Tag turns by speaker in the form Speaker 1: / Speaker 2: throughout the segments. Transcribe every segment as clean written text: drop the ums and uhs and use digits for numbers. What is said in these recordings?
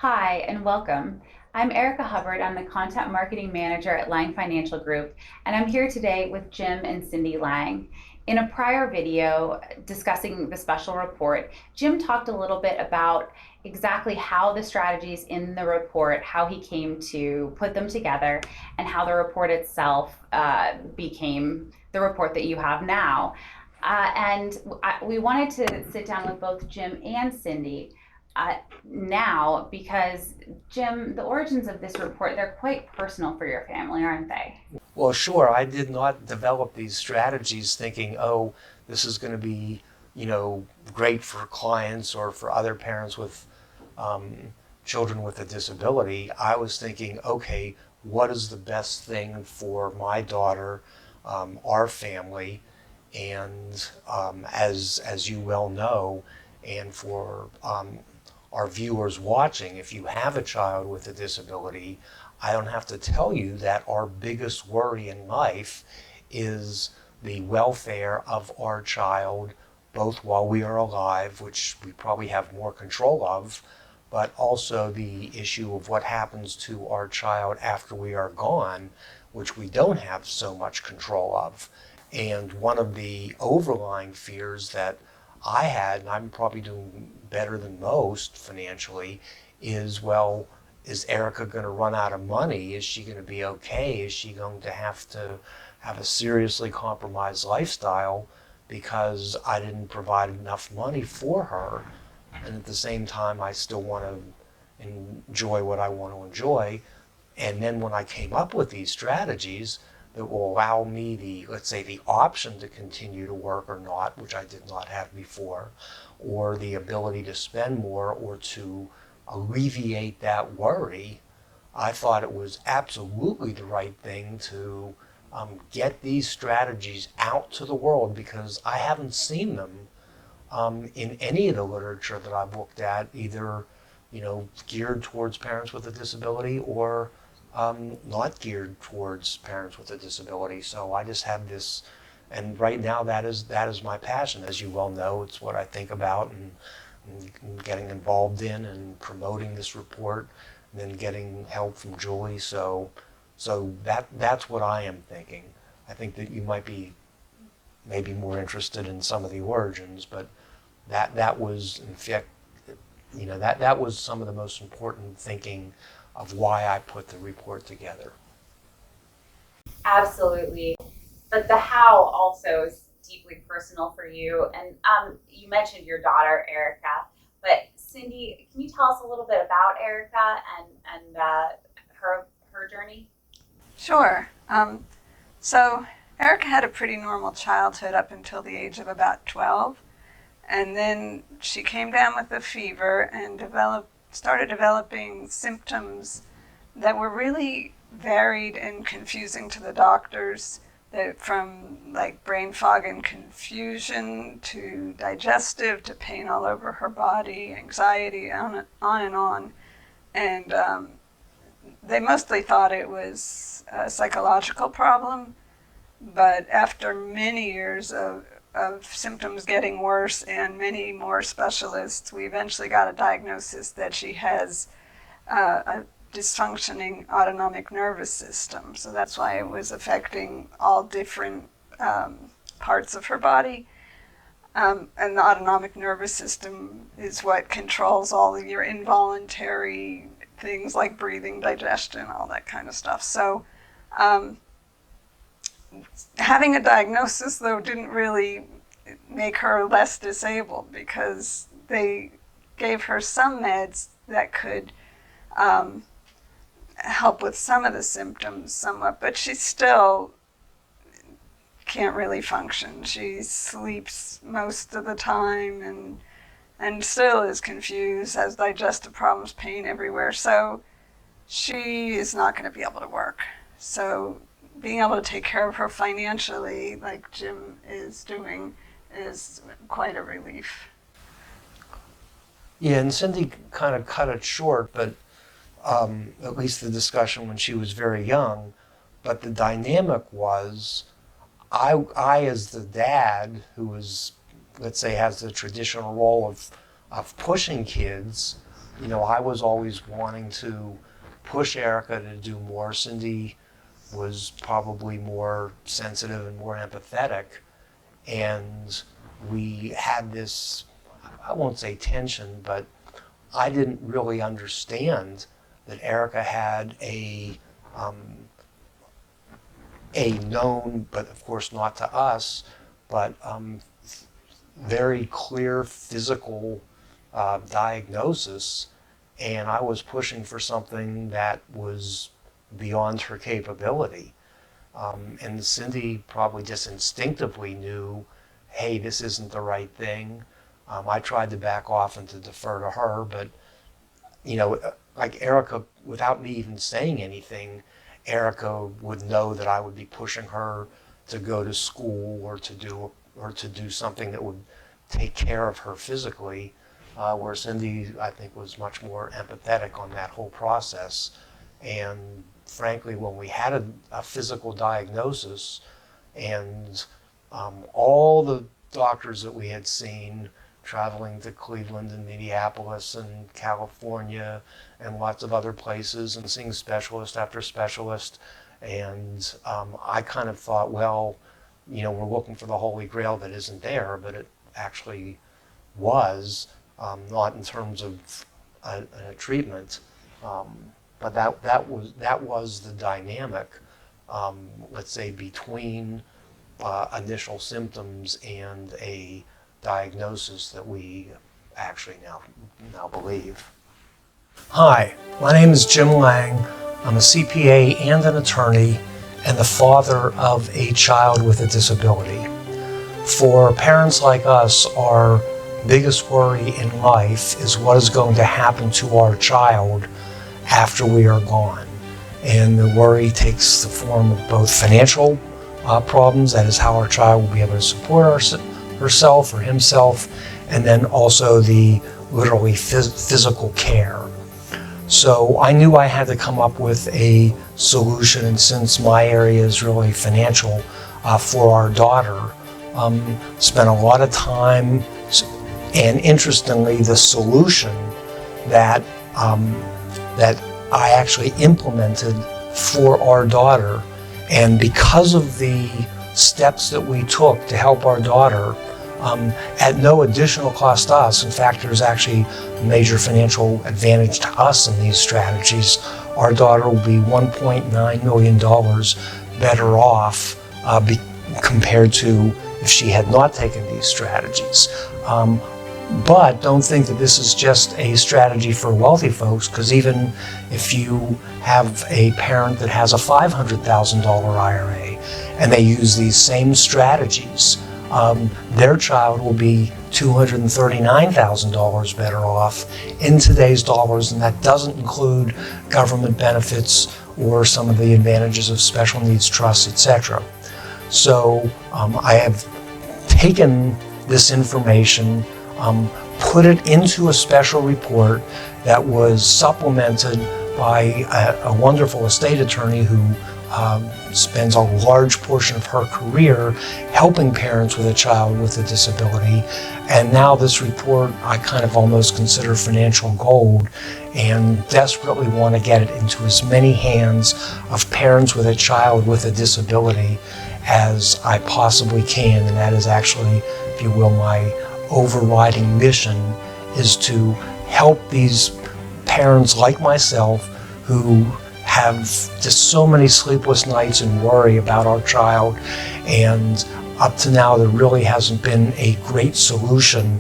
Speaker 1: Hi, and welcome. I'm Erica Hubbard. I'm the Content Marketing Manager at Lange Financial Group, and I'm here today with Jim and Cindy Lange. In a prior video discussing the special report, Jim talked a little bit about exactly how the strategies in the report, how he came to put them together, and how the report itself became the report that you have now. We wanted to sit down with both Jim and Cindy now because, Jim, the origins of this report, they're quite personal for your family, aren't they?
Speaker 2: Well, sure. I did not develop these strategies thinking, oh, this is going to be, great for clients or for other parents with children with a disability. I was thinking, okay, what is the best thing for my daughter, our family, and as you well know, and for our viewers watching, if you have a child with a disability, I don't have to tell you that our biggest worry in life is the welfare of our child, both while we are alive, which we probably have more control of, but also the issue of what happens to our child after we are gone, which we don't have so much control of. And one of the overlying fears that I had, and I'm probably doing better than most financially, is, well, is Erica going to run out of money? Is she going to be okay? Is she going to have a seriously compromised lifestyle because I didn't provide enough money for her? And at the same time, I still want to enjoy what I want to enjoy. And then when I came up with these strategies that will allow me let's say, the option to continue to work or not, which I did not have before, or the ability to spend more or to alleviate that worry, I thought it was absolutely the right thing to get these strategies out to the world, because I haven't seen them in any of the literature that I've looked at, either geared towards parents with a disability or not geared towards parents with a disability. So I just have this, and right now that is my passion. As you well know, it's what I think about and getting involved in and promoting this report, and then getting help from Julie. So that's what I am thinking. I think that you might be maybe more interested in some of the origins, but that was, in fact, that was some of the most important thinking of why I put the report together.
Speaker 1: Absolutely. But the how also is deeply personal for you. And you mentioned your daughter, Erica. But Cindy, can you tell us a little bit about Erica and her journey?
Speaker 3: Sure. So Erica had a pretty normal childhood up until the age of about 12. And then she came down with a fever and started developing symptoms that were really varied and confusing to the doctors, that from like brain fog and confusion to digestive to pain all over her body, anxiety, on and on. And they mostly thought it was a psychological problem, but after many years of symptoms getting worse and many more specialists, we eventually got a diagnosis that she has a dysfunctioning autonomic nervous system. So that's why it was affecting all different parts of her body. And the autonomic nervous system is what controls all of your involuntary things like breathing, digestion, all that kind of stuff. So having a diagnosis, though, didn't really make her less disabled, because they gave her some meds that could help with some of the symptoms somewhat, but she still can't really function. She sleeps most of the time and still is confused, has digestive problems, pain everywhere. So she is not going to be able to work. So being able to take care of her financially, like Jim is doing, is quite a relief.
Speaker 2: Yeah, and Cindy kind of cut it short, but at least the discussion when she was very young. But the dynamic was, I as the dad, who was, let's say, has the traditional role of pushing kids, I was always wanting to push Erica to do more. Cindy was probably more sensitive and more empathetic, and we had this, I won't say tension, but I didn't really understand that Erica had a known, but of course not to us, but very clear physical diagnosis, and I was pushing for something that was beyond her capability. And Cindy probably just instinctively knew, hey, this isn't the right thing. I tried to back off and to defer to her, but like Erica, without me even saying anything, Erica would know that I would be pushing her to go to school or to do something that would take care of her physically, where Cindy, I think, was much more empathetic on that whole process. And frankly, when we had a physical diagnosis and all the doctors that we had seen, traveling to Cleveland and Minneapolis and California and lots of other places and seeing specialist after specialist. And I kind of thought, well, we're looking for the Holy Grail that isn't there, but it actually was, not in terms of a treatment. But that was the dynamic, let's say, between initial symptoms and a diagnosis that we actually now believe. Hi, my name is Jim Lange. I'm a CPA and an attorney and the father of a child with a disability. For parents like us, our biggest worry in life is what is going to happen to our child after we are gone. And the worry takes the form of both financial problems, that is how our child will be able to support herself or himself, and then also the literally physical care. So I knew I had to come up with a solution, and since my area is really financial for our daughter, spent a lot of time, and interestingly, the solution that I actually implemented for our daughter, and because of the steps that we took to help our daughter, at no additional cost to us. In fact, there's actually a major financial advantage to us in these strategies. Our daughter will be $1.9 million better off compared to if she had not taken these strategies. But don't think that this is just a strategy for wealthy folks, because even if you have a parent that has a $500,000 IRA and they use these same strategies, their child will be $239,000 better off in today's dollars, and that doesn't include government benefits or some of the advantages of special needs trusts, etc. So I have taken this information, put it into a special report that was supplemented by a wonderful estate attorney who spends a large portion of her career helping parents with a child with a disability. And now this report I kind of almost consider financial gold, and desperately want to get it into as many hands of parents with a child with a disability as I possibly can. And that is actually, if you will, my overriding mission, is to help these parents like myself who have just so many sleepless nights and worry about our child, and up to now there really hasn't been a great solution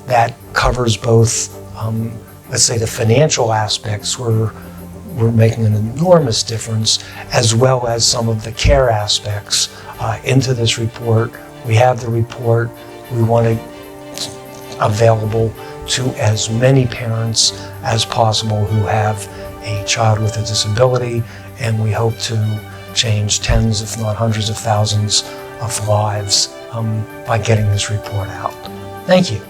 Speaker 2: that covers both, let's say, the financial aspects where we're making an enormous difference, as well as some of the care aspects into this report. We have the report. We want it available to as many parents as possible who have a child with a disability, and we hope to change tens, if not hundreds of thousands of lives by getting this report out. Thank you.